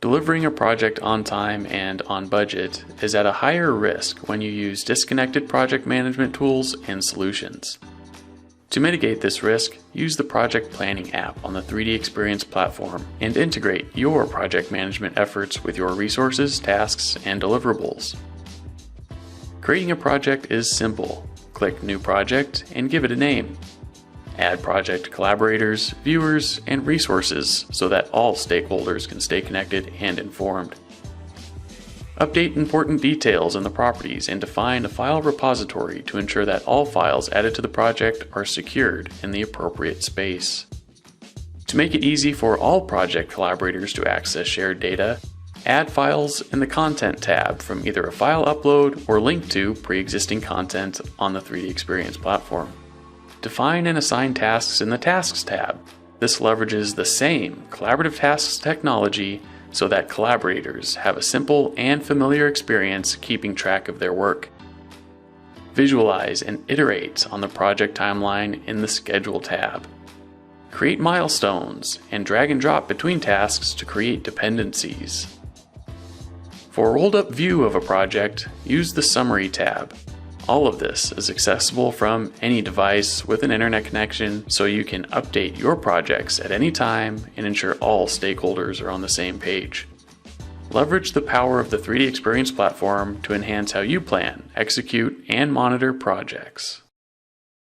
Delivering a project on time and on budget is at a higher risk when you use disconnected project management tools and solutions. To mitigate this risk, use the Project Planning app on the 3DEXPERIENCE platform and integrate your project management efforts with your resources, tasks, and deliverables. Creating a project is simple. Click New Project and give it a name. Add project collaborators, viewers, and resources so that all stakeholders can stay connected and informed. Update important details in the properties and define a file repository to ensure that all files added to the project are secured in the appropriate space. To make it easy for all project collaborators to access shared data, add files in the Content tab from either a file upload or link to pre-existing content on the 3DEXPERIENCE platform. Define and assign tasks in the Tasks tab. This leverages the same collaborative tasks technology so that collaborators have a simple and familiar experience keeping track of their work. Visualize and iterate on the project timeline in the Schedule tab. Create milestones and drag and drop between tasks to create dependencies. For a rolled-up view of a project, use the Summary tab. All of this is accessible from any device with an internet connection, so you can update your projects at any time and ensure all stakeholders are on the same page. Leverage the power of the 3DEXPERIENCE platform to enhance how you plan, execute, and monitor projects.